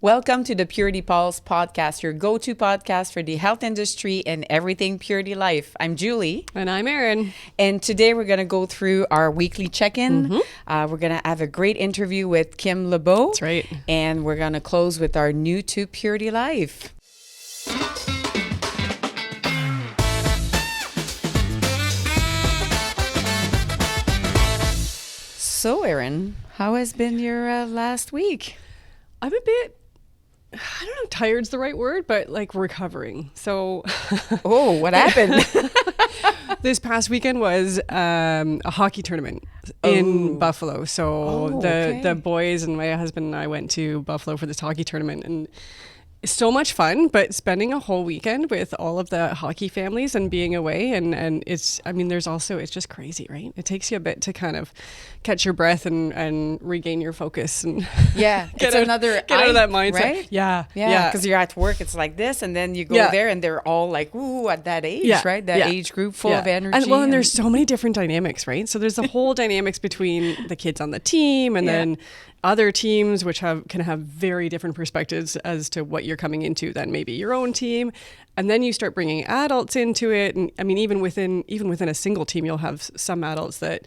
Welcome to the Purity Pulse podcast, your go-to podcast for the health industry and everything PurityLife. I'm Julie. And I'm Erin. And today we're going to go through our weekly check-in. We're going to have a great interview with Kim LeBeau. That's right. And we're going to close with our new to PurityLife. So, Erin, how has been your last week? I'm a bit, I don't know, tired's the right word, but like recovering. So, oh, what happened? This past weekend was a hockey tournament in Buffalo. So the boys and my husband and I went to Buffalo for this hockey tournament, and so much fun, but spending a whole weekend with all of the hockey families and being away and it's, I mean, there's also, it's just crazy, right? It takes you a bit to kind of catch your breath and regain your focus and get out of that mindset. Right? Yeah. Because you're at work, it's like this, and then you go there and they're all like, ooh, at that age, right? That age group full of energy. And there's so many different dynamics, right? So there's the whole dynamics between the kids on the team and then other teams, which can have very different perspectives as to what you're coming into than maybe your own team. And then you start bringing adults into it. And I mean, even within a single team, you'll have some adults that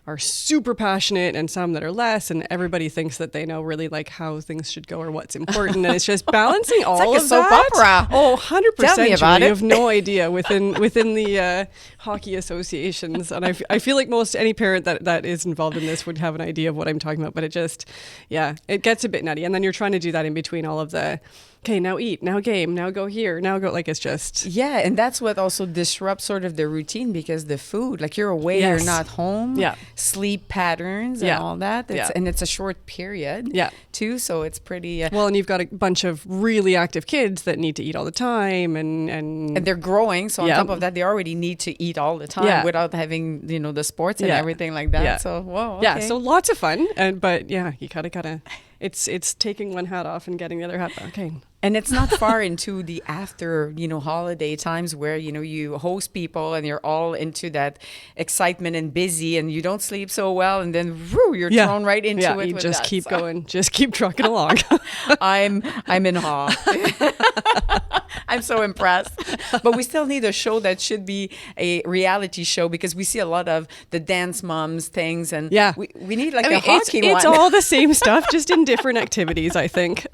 are super passionate and some that are less, and everybody thinks that they know really like how things should go or what's important. And it's just balancing all of soap that. Opera. Oh, 100%. Tell me about it. You have no idea within the hockey associations. And I feel like most any parent that is involved in this would have an idea of what I'm talking about, but it just, it gets a bit nutty. And then you're trying to do that in between all of the, okay, now eat, now game, now go here, now go, like it's just. Yeah, and that's what also disrupts sort of the routine, because the food, like you're away, you're not home, sleep patterns and all that. And it's a short period too, so it's pretty. Well, and you've got a bunch of really active kids that need to eat all the time and they're growing, so on top of that, they already need to eat all the time without having, the sports and everything like that. Yeah. So, whoa, okay. Yeah, so lots of fun, but you gotta, it's taking one hat off and getting the other hat back. Okay. And it's not far into the after, holiday times where, you host people and you're all into that excitement and busy and you don't sleep so well. And then you're thrown right into it. You just keep going. Just keep trucking along. I'm in awe. I'm so impressed. But we still need a show that should be a reality show, because we see a lot of the dance moms things. And we need a hockey one. It's all the same stuff, just in different activities, I think.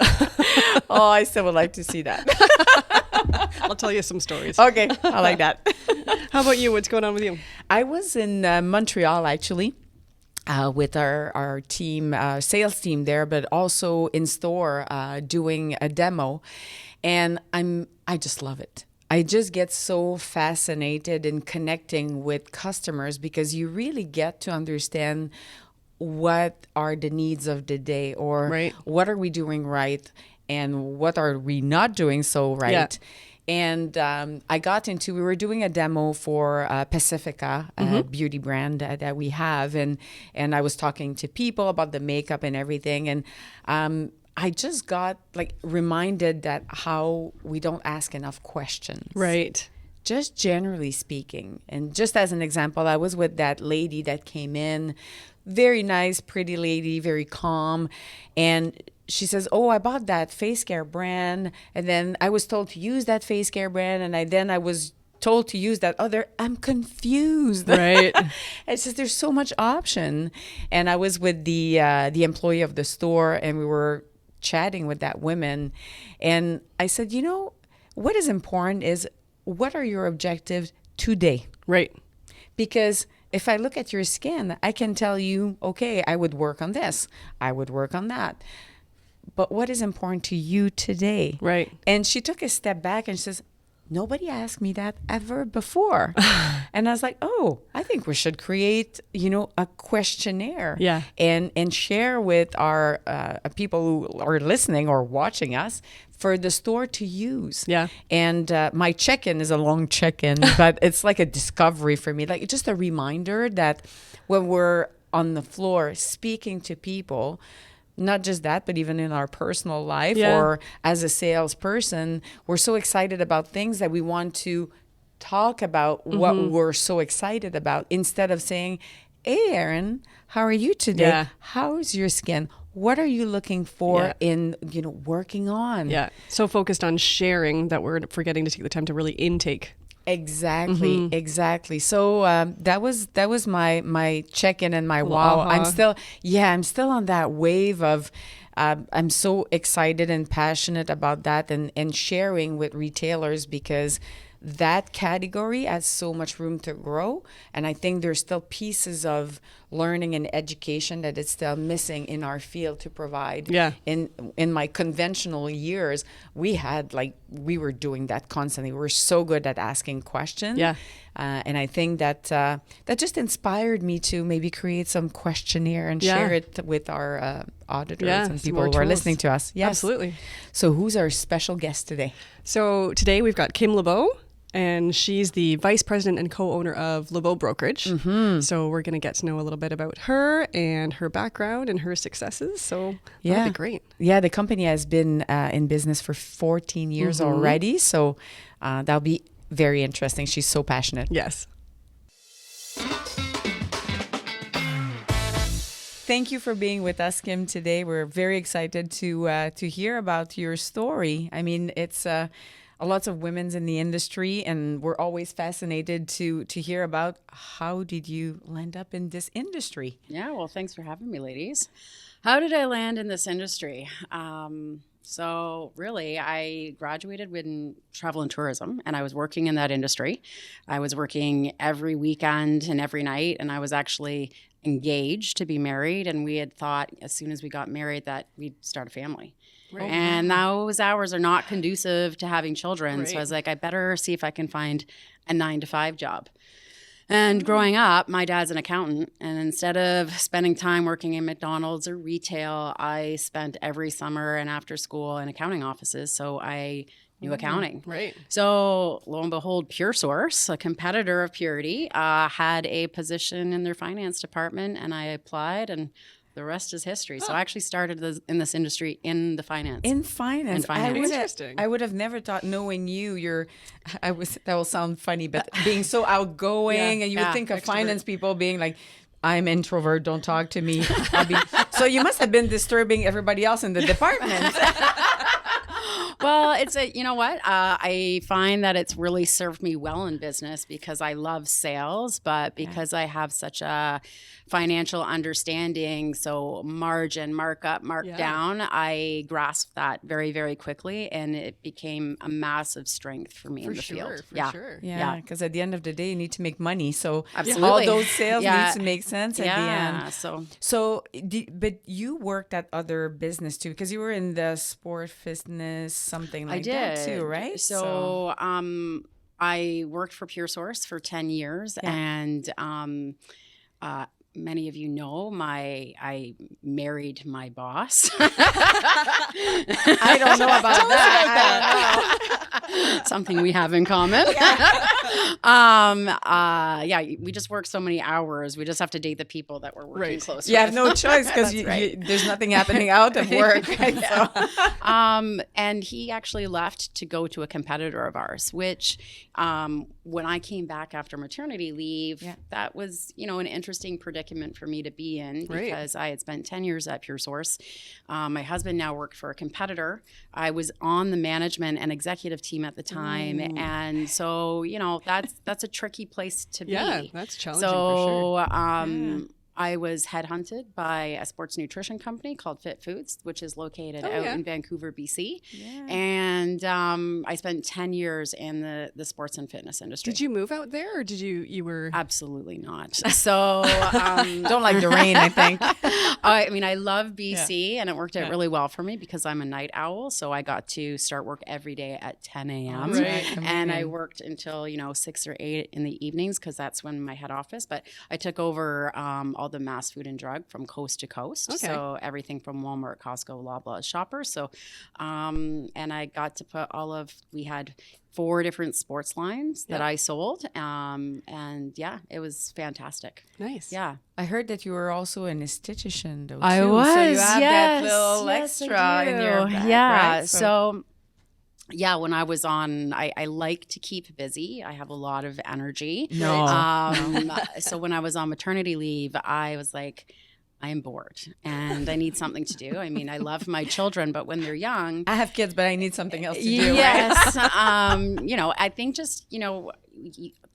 Oh, I still would like to see that. I'll tell you some stories. Okay, I like that. How about you? What's going on with you? I was in Montreal, actually, with our team, sales team there, but also in store doing a demo. And I just love it. I just get so fascinated in connecting with customers, because you really get to understand what are the needs of the day, or what are we doing right and what are we not doing so right. Yeah. And we were doing a demo for Pacifica, a beauty brand that we have. And I was talking to people about the makeup and everything. And I just got reminded that how we don't ask enough questions. Right. Just generally speaking. And just as an example, I was with that lady that came in, very nice, pretty lady, very calm. And she says, oh, I bought that face care brand. And then I was told to use that face care brand. And I was told to use that other. I'm confused. Right. It's just, there's so much option. And I was with the employee of the store, and we were chatting with that woman. And I said, what is important is, what are your objectives today? Right. Because if I look at your skin, I can tell you, okay, I would work on this. I would work on that. But what is important to you today? Right. And she took a step back and she says, nobody asked me that ever before. And I was like, oh, I think we should create, a questionnaire and share with our people who are listening or watching us for the store to use. Yeah. And my check-in is a long check-in, but it's like a discovery for me, like just a reminder that when we're on the floor speaking to people, not just that, but even in our personal life or as a salesperson, we're so excited about things that we want to talk about what we're so excited about, instead of saying, hey, Erin, how are you today? Yeah. How's your skin? what are you looking for Yeah. in, working on? Yeah. So focused on sharing that we're forgetting to take the time to really intake. Exactly, exactly. So that was my check-in and my wow. I'm still on that wave of I'm so excited and passionate about that and sharing with retailers, because that category has so much room to grow, and I think there's still pieces of learning and education that is still missing in our field to provide. Yeah. In my conventional years, we were doing that constantly. We were so good at asking questions. Yeah. And I think that that just inspired me to maybe create some questionnaire and share it with our auditors and people who are listening to us. Yes. Absolutely. So who's our special guest today? So today we've got Kim LeBeau, and she's the vice president and co-owner of LeBeau Brokerage. So we're going to get to know a little bit about her and her background and her successes. So that'll be great. Yeah, the company has been in business for 14 years already. So that'll be very interesting. She's so passionate. Yes. Thank you for being with us, Kim, today. We're very excited to hear about your story. I mean, it's lots of women's in the industry, and we're always fascinated to hear about how did you land up in this industry? Yeah, well, thanks for having me, ladies. How did I land in this industry? So really, I graduated in travel and tourism, and I was working in that industry. I was working every weekend and every night, and I was actually engaged to be married, and we had thought as soon as we got married that we'd start a family. Right. And those hours are not conducive to having children. Right. So I was like, I better see if I can find a 9-to-5 job. And growing up, my dad's an accountant, and instead of spending time working in McDonald's or retail, I spent every summer and after school in accounting offices. So I knew accounting. Right. So lo and behold, PureSource, a competitor of Purity, had a position in their finance department, and I applied, and the rest is history. So I actually started in this industry in the finance. In finance. Interesting. I would have never thought, knowing you, that will sound funny, but being so outgoing, and you would think of finance people being like, I'm introvert, don't talk to me. So you must have been disturbing everybody else in the department. Well, you know what? I find that it's really served me well in business because I love sales, but because I have such a financial understanding, so margin, markup, markdown, I grasped that very, very quickly, and it became a massive strength for me in the field. For sure. Yeah, because at the end of the day, you need to make money. So absolutely, all those sales need to make sense at the end. But you worked at other business too, because you were in the sport, fitness, something like that too, right? So I worked for PureSource for 10 years, and many of you know I married my boss. I don't know about that. Something we have in common. We just work so many hours. We just have to date the people that we're working close with. You have no choice because there's nothing happening out of work. Right? So. And he actually left to go to a competitor of ours, which when I came back after maternity leave, that was, an interesting predicament for me to be in because I had spent 10 years at PureSource. My husband now worked for a competitor. I was on the management and executive team at the time. And so, that's a tricky place to be. Yeah, that's challenging for sure. I was headhunted by a sports nutrition company called Fit Foods, which is located out in Vancouver, BC. Yeah. And I spent 10 years in the sports and fitness industry. Did you move out there, or did you were? Absolutely not. So don't like the rain, I think. I love BC, and it worked out really well for me because I'm a night owl. So I got to start work every day at 10 a.m. Right. And I worked until 6 or 8 in the evenings because that's when my head office. But I took over all the mass food and drug from coast to coast. Okay. So everything from Walmart, Costco, Loblaws, Shoppers. So, and I got to put we had 4 different sports lines that I sold. And it was fantastic. Nice. Yeah. I heard that you were also an esthetician though, too. I was. So you have that little extra in your back, right? So when I was on, I like to keep busy. I have a lot of energy. No. So when I was on maternity leave, I was like, I am bored and I need something to do. I mean, I love my children, but when they're young, I have kids, but I need something else to do. yes. I think just,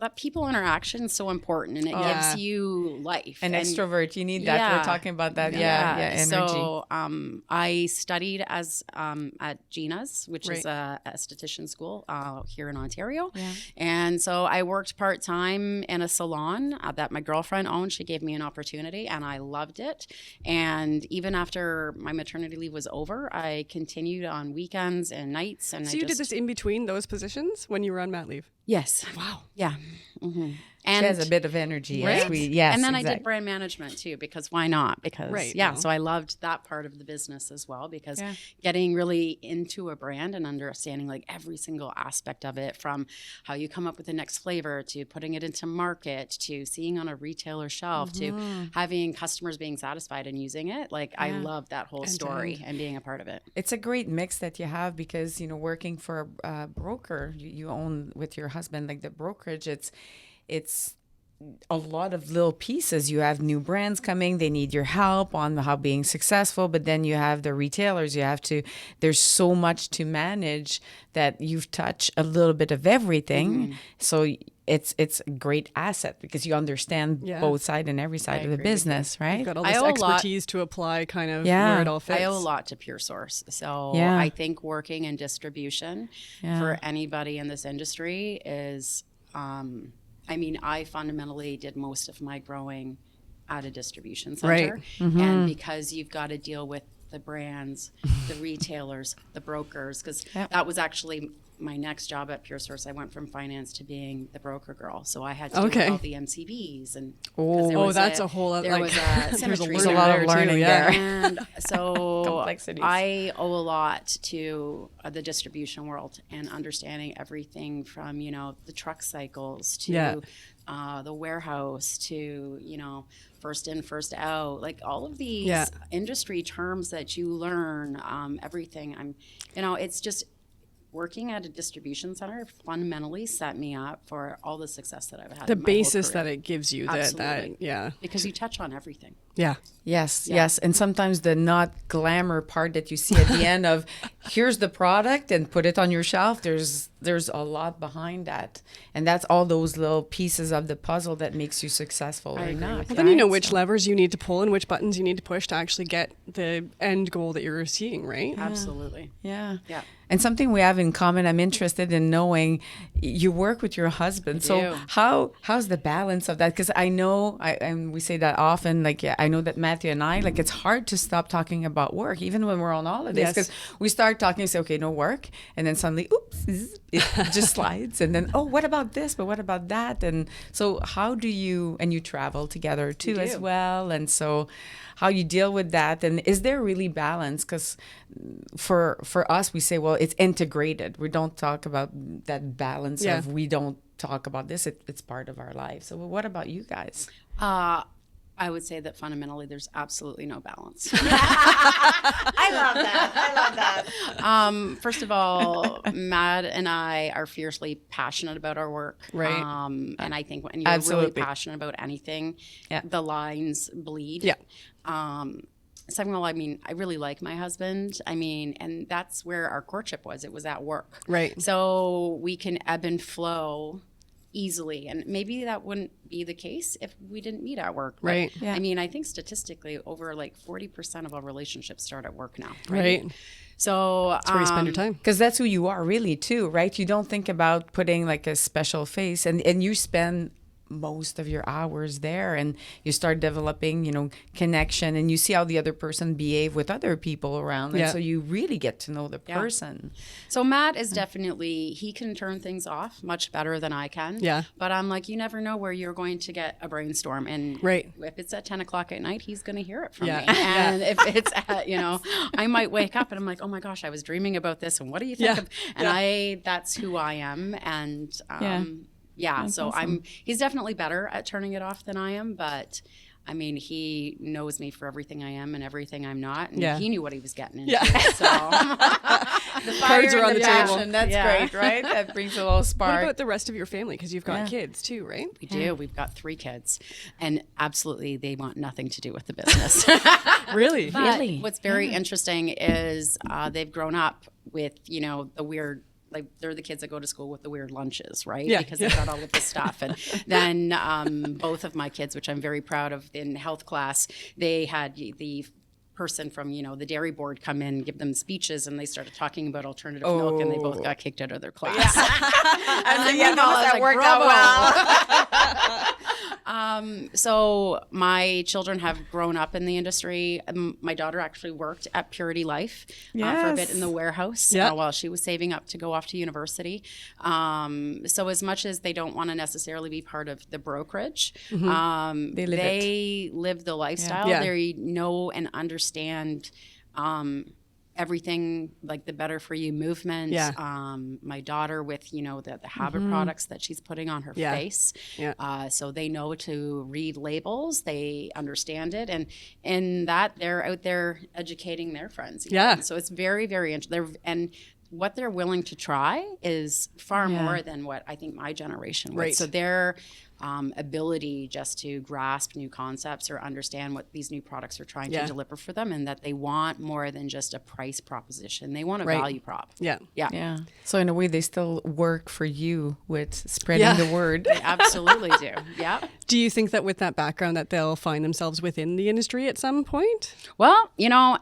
that people interaction is so important, and it gives you life. An extrovert, you need that. We're talking about that. Yeah, energy. So I studied at Gina's, which is a esthetician school here in Ontario. Yeah. And so I worked part-time in a salon that my girlfriend owned. She gave me an opportunity and I loved it. And even after my maternity leave was over, I continued on weekends and nights. And so you did this in between those positions when you were on mat leave? Yes. Wow. Yeah. Mm-hmm. And she has a bit of energy. Right? And then exactly. I did brand management too, because why not? Because so I loved that part of the business as well, because getting really into a brand and understanding like every single aspect of it, from how you come up with the next flavor to putting it into market to seeing on a retailer shelf to having customers being satisfied and using it. Like I love that whole story and being a part of it. It's a great mix that you have, because, working for a broker, you own with your husband, like the brokerage, it's a lot of little pieces. You have new brands coming, they need your help on how being successful, but then you have the retailers, there's so much to manage that you've touched a little bit of everything. So it's a great asset because you understand both sides and every side of the business, right? You've got all this expertise to apply kind of where it all fits. I owe a lot to Pure Source. So I think working in distribution for anybody in this industry is I fundamentally did most of my growing at a distribution center. Right. Mm-hmm. And because you've got to deal with the brands, the retailers, the brokers, because that was actually my next job at Pure Source. I went from finance to being the broker girl. So I had to do with all the MCBs. And that's a whole other, there was a symmetry. There's a lot of learning there. And so complexities. I owe a lot to the distribution world and understanding everything from, the truck cycles to the warehouse to, first in, first out, like all of these industry terms that you learn, everything. It's just working at a distribution center fundamentally set me up for all the success that I've had. The in my basis whole career. that it gives you, because you touch on everything. Yeah. Yes. And sometimes the not glamour part that you see at the end of here's the product and put it on your shelf, there's a lot behind that. And that's all those little pieces of the puzzle that makes you successful or not. Well, then you know which levers you need to pull and which buttons you need to push to actually get the end goal that you're seeing, right? Absolutely. Yeah. And something we have in common, I'm interested in knowing, you work with your husband. So how's the balance of that? Because I know, and we say that often, I know that Matthew and I, it's hard to stop talking about work, even when we're on holidays, because we start talking and say, okay, no work. And then suddenly, oops, it just slides. And then, what about this? But what about that? And so how do you, and you travel together too as well. And so how you deal with that, and is there really balance? Because for us, we say, well, it's integrated. We don't talk about that balance of we don't talk about this. It's part of our life. So what about you guys? I would say that fundamentally there's absolutely no balance. I love that. First of all, Matt and I are fiercely passionate about our work. Right. And I think when you're really passionate about anything, the lines bleed. Yeah. Second of all, I really like my husband. And that's where our courtship was. It was at work. Right. So we can ebb and flow easily, and maybe that wouldn't be the case if we didn't meet at work. Right. Yeah. I think statistically over 40% of our relationships start at work now. Right. So that's where you spend your time, because that's who you are really too, right? You don't think about putting a special face, and you spend most of your hours there, and you start developing connection, and you see how the other person behave with other people around, and so you really get to know the person. So Matt is definitely, he can turn things off much better than I can. But I'm you never know where you're going to get a brainstorm, and if it's at 10 o'clock at night, he's going to hear it from me. And if it's at I might wake up and I'm oh my gosh, I was dreaming about this, and what do you think of, and that's who I am. And so awesome. He's definitely better at turning it off than I am, but I mean, he knows me for everything I am and everything I'm not, and Yeah. he knew what he was getting into. Yeah. So The Cards are on the table. passion, that's great, right? That brings a little spark. What about the rest of your family? Because you've got kids too, right? we do. We've got 3 kids, and absolutely, they want nothing to do with the business. Really? But what's very interesting is they've grown up with, the weird, like they're the kids that go to school with the weird lunches, right? Yeah. Because they've got all of this stuff. And then both of my kids, which I'm very proud of, in health class, they had the person from, the dairy board come in, give them speeches, and they started talking about alternative milk, and they both got kicked out of their class. that worked out well. So my children have grown up in the industry. My daughter actually worked at PurityLife for a bit in the warehouse while she was saving up to go off to university. So as much as they don't want to necessarily be part of the brokerage, they live the lifestyle. Yeah. They know and understand everything, like the Better For You movement. My daughter with, the habit products that she's putting on her face. So they know to read labels, they understand it. And in that, they're out there educating their friends. So it's very, very interesting. And what they're willing to try is far more than what I think my generation would. Right. So their ability just to grasp new concepts or understand what these new products are trying to deliver for them, and that they want more than just a price proposition. They want a value prop. Yeah. So in a way, they still work for you with spreading the word. They absolutely do. Yeah. Do you think that with that background that they'll find themselves within the industry at some point? Well,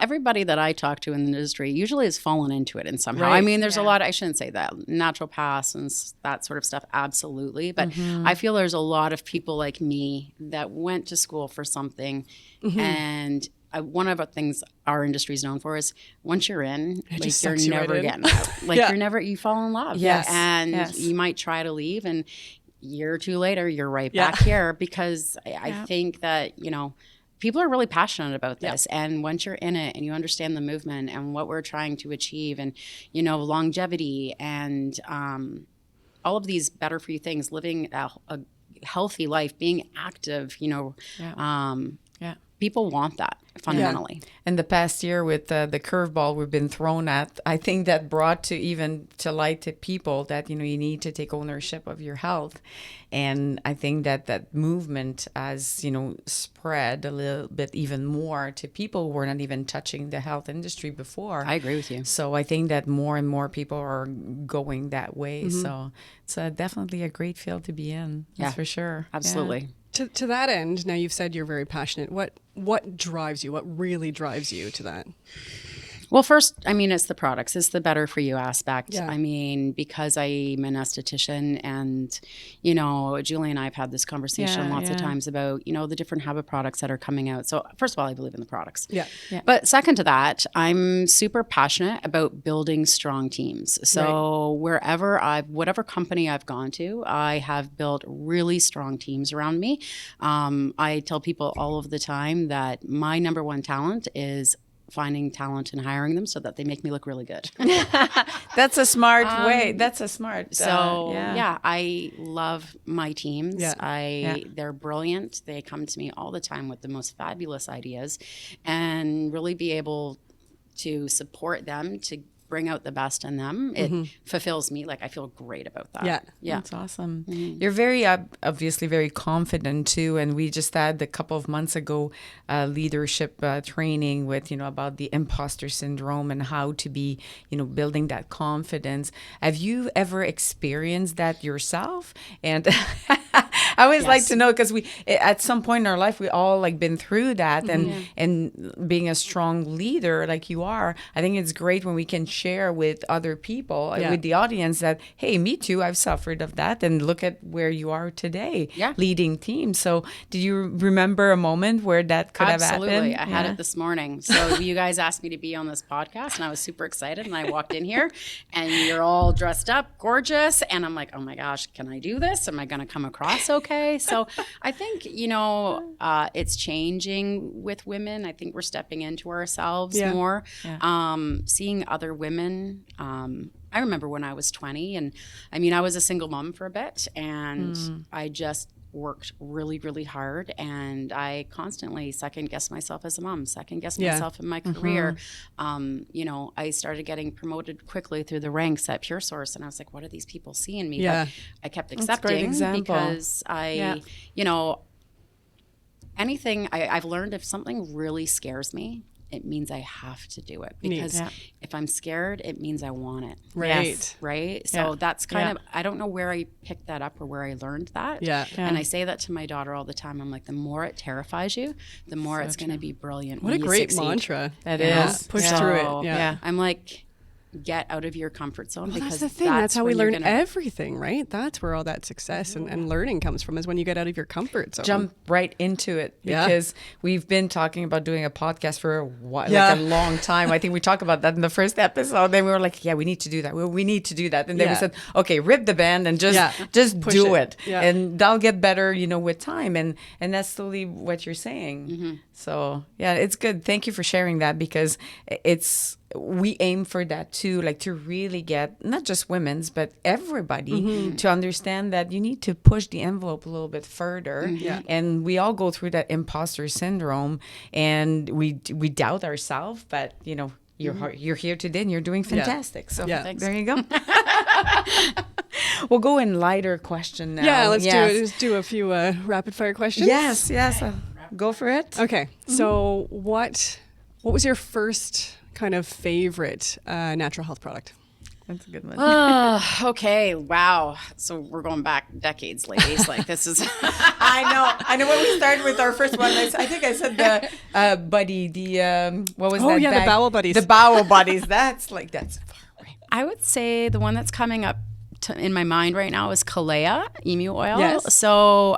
everybody that I talk to in the industry usually has fallen into it in somehow. Right. I mean, there's a lot, I shouldn't say that, naturopaths and that sort of stuff, absolutely. But I feel there's a lot of people like me that went to school for something, and one of the things our industry is known for is once you're in, you're never getting out. You fall in love. And you might try to leave, and a year or two later, you're right back here, because I think that, people are really passionate about this. And once you're in it and you understand the movement and what we're trying to achieve, and, longevity and all of these better for you things, living a healthy life, being active, people want that fundamentally. And the past year with the curveball we've been thrown at, I think that brought to light to people that, you need to take ownership of your health. And I think that movement has, spread a little bit even more to people who were not even touching the health industry before. I agree with you. So I think that more and more people are going that way. So it's definitely a great field to be in. That's for sure. Absolutely. Yeah. To that end, now you've said you're very passionate. What drives you? What really drives you to that? Well, first, I mean, it's the products. It's the better for you aspect. Yeah. I mean, because I'm an esthetician, and, Julie and I have had this conversation lots of times about, the different habit products that are coming out. So first of all, I believe in the products. Yeah. But second to that, I'm super passionate about building strong teams. So whatever company I've gone to, I have built really strong teams around me. I tell people all of the time that my number one talent is finding talent and hiring them so that they make me look really good. That's a smart way. That's a smart. I love my teams. Yeah. They're brilliant. They come to me all the time with the most fabulous ideas, and really be able to support them to bring out the best in them. It fulfills me. Like, I feel great about that. Yeah. That's awesome. You're very obviously very confident too. And we just had a couple of months ago leadership training with, about the imposter syndrome and how to be, building that confidence. Have you ever experienced that yourself? And I always like to know, because we, at some point in our life, we all been through that, and being a strong leader like you are, I think it's great when we can share with other people, with the audience, that, hey, me too, I've suffered of that, and look at where you are today, leading teams. So did you remember a moment where that could have happened? Absolutely. I had it this morning. So you guys asked me to be on this podcast, and I was super excited, and I walked in here, and you're all dressed up, gorgeous, and I'm like, oh my gosh, can I do this? Am I going to come across okay? So I think, it's changing with women. I think we're stepping into ourselves more. Seeing other women. I remember when I was 20, and I was a single mom for a bit, and I just worked really, really hard, and I constantly second guessed myself as a mom, second guessed Yeah. myself in my career. You know, I started getting promoted quickly through the ranks at Pure Source, and I was like, what do these people see in me? Yeah. But I kept a great accepting example. because you know, anything I've learned, if something really scares me, it means I have to do it, because if I'm scared, it means I want it. Right. Yes. Right. So that's kind of, I don't know where I picked that up or where I learned that. Yeah. And I say that to my daughter all the time. I'm like, the more it terrifies you, the more it's going to be brilliant. What a when you great succeed. mantra. That Yeah. is. Push Yeah. through So, it. Yeah. I'm like, get out of your comfort zone, Well, because that's the thing. That's how we when you're learn gonna- everything, right? That's where all that success and learning comes from, is when you get out of your comfort zone. Jump right into it, Yeah. because we've been talking about doing a podcast for a while, Yeah. like a long time. I think we talked about that in the first episode. Then we were like, yeah, we need to do that. We need to do that. And then we Yeah. said, okay, rip the band and just Push do it. it. Yeah. And that'll get better, you know, with time. And that's totally what you're saying. So yeah, it's good. Thank you for sharing that, because we aim for that too, like to really get not just women's, but everybody to understand that you need to push the envelope a little bit further. And we all go through that imposter syndrome, and we doubt ourselves, but you know, you're here today and you're doing fantastic. So there you go. We'll go in lighter question now. Yeah, let's do a few rapid fire questions. Yes. Go for it. Okay. So what was your first kind of favorite natural health product? That's a good one. Okay. Wow. So we're going back decades, ladies. Like, this is. I know when we started with our first one, I think I said the buddy, what was that? Oh, yeah, the bag? Bowel Buddies. The Bowel Buddies. That's far away. I would say the one that's coming up in my mind right now is Kalea emu oil. Yes. So,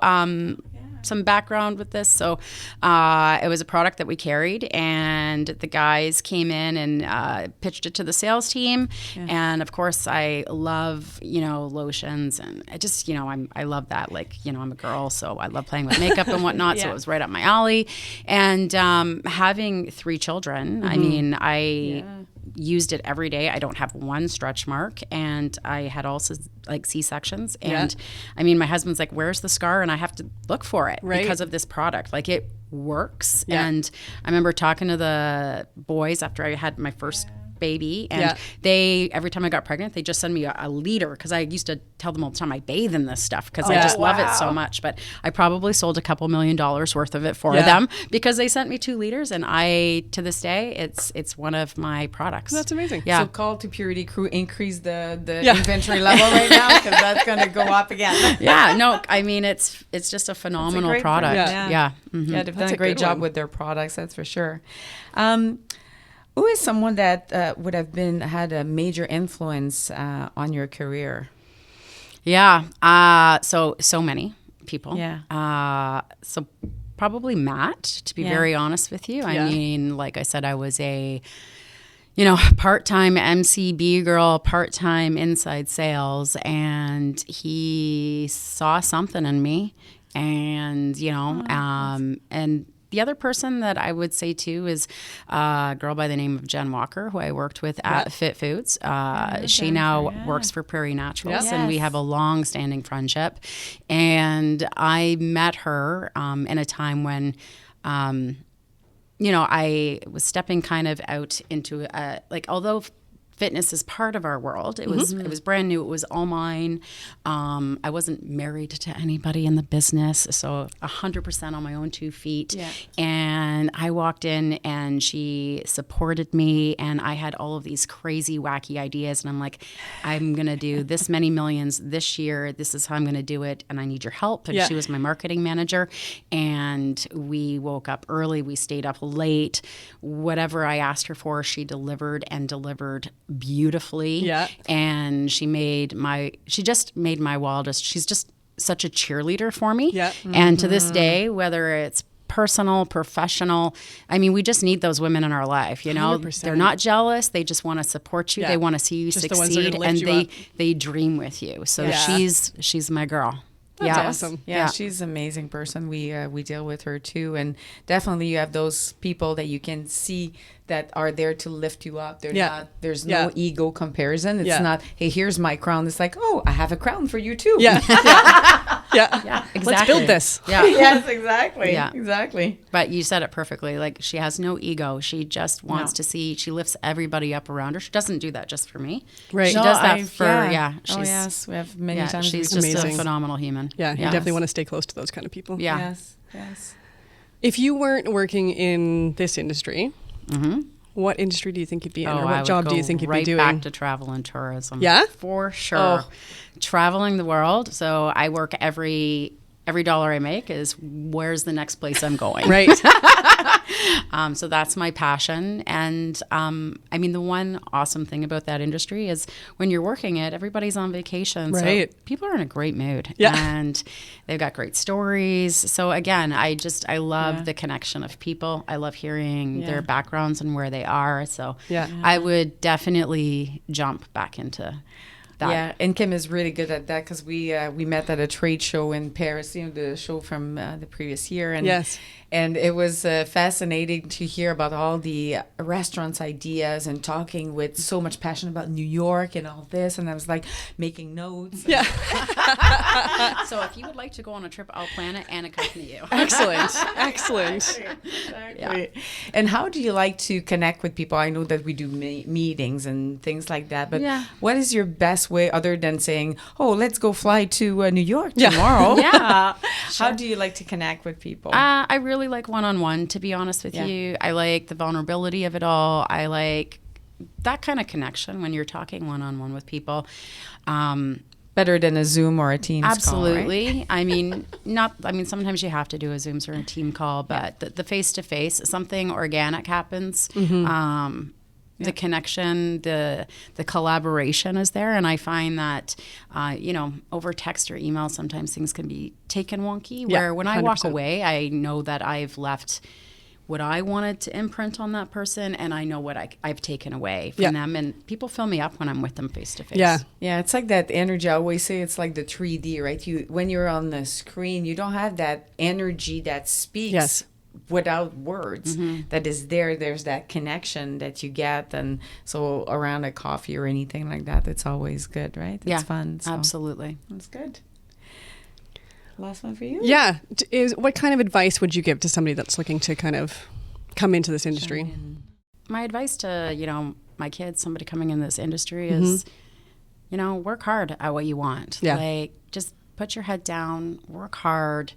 some background with this. So, it was a product that we carried, and the guys came in and pitched it to the sales team. And of course, I love, lotions, and I just, I love that. Like, I'm a girl, so I love playing with makeup and whatnot. So it was right up my alley. And having 3 children, I mean, I used it every day. I don't have one stretch mark, and I had also like C-sections. And I mean, my husband's like, where's the scar? And I have to look for it because of this product. Like, it works. And I remember talking to the boys after I had my first baby, and they, every time I got pregnant, they just send me a liter, because I used to tell them all the time I bathe in this stuff because I just love it so much. But I probably sold a couple $1 million worth of it for them, because they sent me 2 liters, and I, to this day, it's one of my products. That's amazing. So call to Purity Crew, increase the inventory level right now, because that's going to go up again. No, I mean, it's just a phenomenal great product. product. Yeah. Yeah, they've done a a great good job one. with their products, that's for sure. Who is someone that would have had a major influence on your career? Yeah. So many people. Yeah. So probably Matt, to be very honest with you. I mean, like I said, I was a, part-time MCB girl, part-time inside sales, and he saw something in me, and, and the other person that I would say too is a girl by the name of Jen Walker, who I worked with at Fit Foods. She now works for Prairie Naturals, and we have a long-standing friendship. And I met her in a time when, I was stepping kind of out into although fitness is part of our world. It was brand new. It was all mine. I wasn't married to anybody in the business, so 100% on my own 2 feet. Yeah. And I walked in, and she supported me, and I had all of these crazy, wacky ideas. And I'm like, I'm gonna do this many millions this year. This is how I'm gonna do it, and I need your help. And she was my marketing manager. And we woke up early. We stayed up late. Whatever I asked her for, she delivered, and delivered beautifully. And she just made my wildest. She's just such a cheerleader for me. And to this day, whether it's personal, professional, I mean, we just need those women in our life, 100%. They're not jealous. They just want to support you. They want to see you Just the ones that are succeed, gonna and lift you they dream with you. So she's my girl. That's awesome. Yeah, she's an amazing person. We deal with her too, and definitely you have those people that you can see that are there to lift you up. They're not. There's no ego comparison. It's not, hey, here's my crown. It's like, oh, I have a crown for you too. Yeah. Yeah, exactly. Let's build this. Yeah. Yes, exactly. Yeah. Exactly. But you said it perfectly. Like, she has no ego. She just wants to see, she lifts everybody up around her. She doesn't do that just for me. Right. She No, does that Oh, yes. We have many times. she's we just Amazing. a phenomenal human. Yeah, you Yeah. definitely want to stay close to those kind of people. Yeah. Yes. Yes. If you weren't working in this industry, what industry do you think you'd be in, or I what would job do you go think you'd right be doing? back to travel and tourism. Yeah? For sure. Oh. Traveling the world. So I work every dollar I make is where's the next place I'm going. Right. So that's my passion. And I mean, the one awesome thing about that industry is when you're working it, everybody's on vacation. Right. So people are in a great mood. Yeah. And they've got great stories. So again, I love the connection of people. I love hearing their backgrounds and where they are. So Yeah. I would definitely jump back into that. Yeah, and Kim is really good at that because we met at a trade show in Paris, the show from the previous year, and Yes. and it was fascinating to hear about all the restaurants ideas and talking with so much passion about New York and all this, and I was like making notes. Yeah. So if you would like to go on a trip, I'll plan it and accompany you. Excellent. Excellent. Exactly. And how do you like to connect with people? I know that we do meetings and things like that, but what is your best way other than saying, "Oh, let's go fly to New York tomorrow"? Yeah. How do you like to connect with people? I really like one-on-one, to be honest with you. I like the vulnerability of it all. I like that kind of connection when you're talking one-on-one with people. Better than a Zoom or a Teams Absolutely. call, right? I mean, sometimes you have to do a Zoom or a team call, but the face-to-face, something organic happens. The connection, the collaboration is there. And I find that, over text or email, sometimes things can be taken wonky, where when I walk 100%. away, I know that I've left what I wanted to imprint on that person, and I know what I've taken away from them. And people fill me up when I'm with them face to face. Yeah. Yeah, it's like that energy. I always say it's like the 3D, right? When you're on the screen, you don't have that energy that speaks without words. That is there. There's that connection that you get. And so around a coffee or anything like that, it's always good, right? It's fun. So Absolutely. that's good. Last one for you? Yeah. What kind of advice would you give to somebody that's looking to kind of come into this industry? My advice to, my kids, somebody coming in this industry is, work hard at what you want. Yeah. Like, just put your head down, work hard,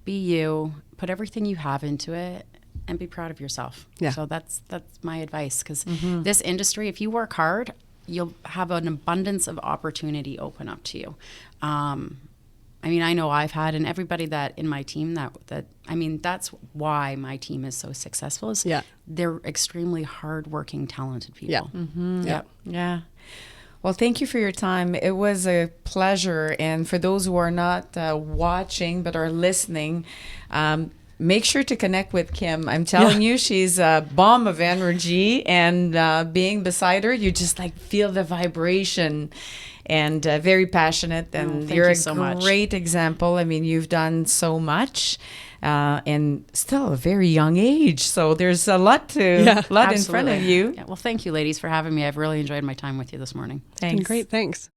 be you, put everything you have into it, and be proud of yourself. Yeah. So that's my advice, because this industry, if you work hard, you'll have an abundance of opportunity open up to you. I know I've had, and everybody that in my team that's why my team is so successful, is they're extremely hardworking, talented people. Yeah. Yeah. Well, thank you for your time. It was a pleasure. And for those who are not watching but are listening, make sure to connect with Kim. I'm telling you, she's a bomb of energy. And being beside her, you just feel the vibration. And very passionate. And you're a great example. I mean, you've done so much. And still a very young age. So there's a lot in front of you. Yeah, well, thank you, ladies, for having me. I've really enjoyed my time with you this morning. Thanks. Been great. Thanks.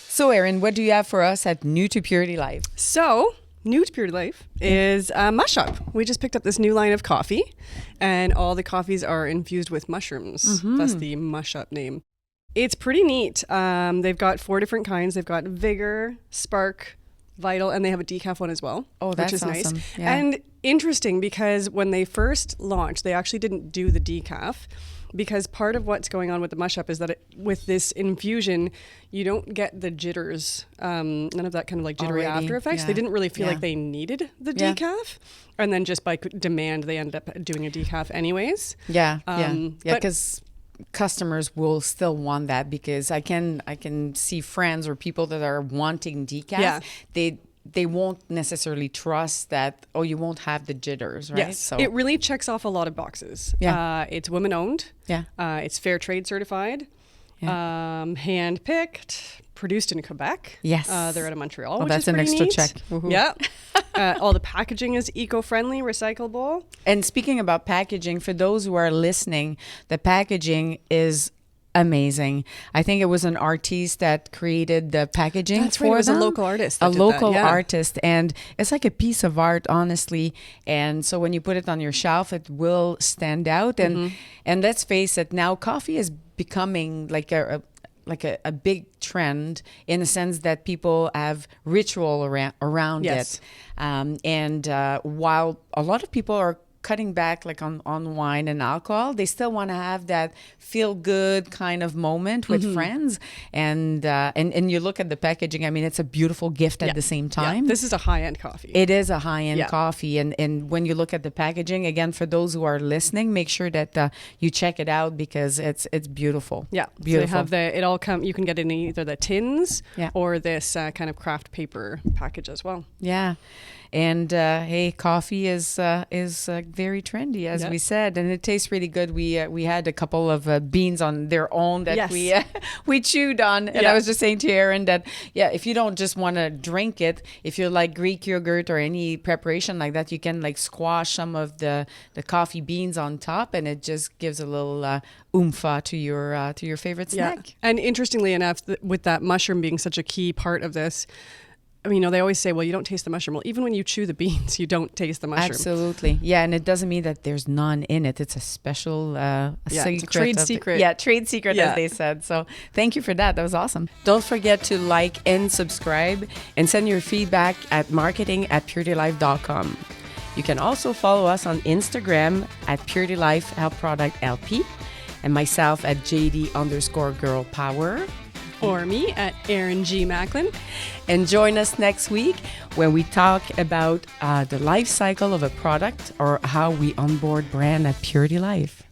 So, Erin, what do you have for us at New to PurityLife? So, new to PurityLife is Mush Up. We just picked up this new line of coffee, and all the coffees are infused with mushrooms. That's the Mush Up name. It's pretty neat. They've got 4 different kinds. They've got Vigor, Spark, Vital, and they have a decaf one as well. Oh, that's which is awesome. nice. Yeah. And interesting, because when they first launched, they actually didn't do the decaf, because part of what's going on with the Mush Up is that with this infusion, you don't get the jitters, none of that kind of jittery Already, after effects. They didn't really feel like they needed the decaf. And then just by demand, they ended up doing a decaf anyways. Because customers will still want that, because I can see friends or people that are wanting decaf. They won't necessarily trust that, you won't have the jitters, right? Yes. So it really checks off a lot of boxes. It's women owned. It's fair trade certified. Hand picked, produced in Quebec. Yes. They're out of Montreal, which that's is an pretty extra neat. check. Woohoo. Yeah. All the packaging is eco-friendly, recyclable. And speaking about packaging, for those who are listening, the packaging is amazing. I think it was an artist that created the packaging. That's right. For It was them. a local artist. A local artist, and it's like a piece of art, honestly. And so when you put it on your shelf, it will stand out. And let's face it, now coffee is becoming like a big trend in the sense that people have ritual around Yes. it. And while a lot of people are cutting back like on wine and alcohol, they still want to have that feel good kind of moment with friends. And you look at the packaging, I mean, it's a beautiful gift at the same time. This is a high-end coffee. It is a high-end coffee. And when you look at the packaging, again, for those who are listening, make sure that you check it out because it's beautiful. Yeah, beautiful. So they have you can get in either the tins Yeah. or this kind of craft paper package as well. Yeah. And hey, coffee is very trendy, as we said, and it tastes really good. We had a couple of beans on their own that we chewed on, and I was just saying to Erin that if you don't just want to drink it, if you like Greek yogurt or any preparation like that, you can like squash some of the coffee beans on top, and it just gives a little oomph to your favorite snack. And interestingly enough, with that mushroom being such a key part of this. I mean, they always say, well, you don't taste the mushroom. Well, even when you chew the beans, you don't taste the mushroom. Absolutely. Yeah, and it doesn't mean that there's none in it. It's a special it's a trade secret. Trade secret, as they said. So thank you for that. That was awesome. Don't forget to like and subscribe and send your feedback at marketing@PurityLife.com. You can also follow us on Instagram at PurityLife Health Product LP and myself at JD_girlpower. Or me at Erin G. Macklin. And join us next week when we talk about the life cycle of a product or how we onboard brand at Purity Life.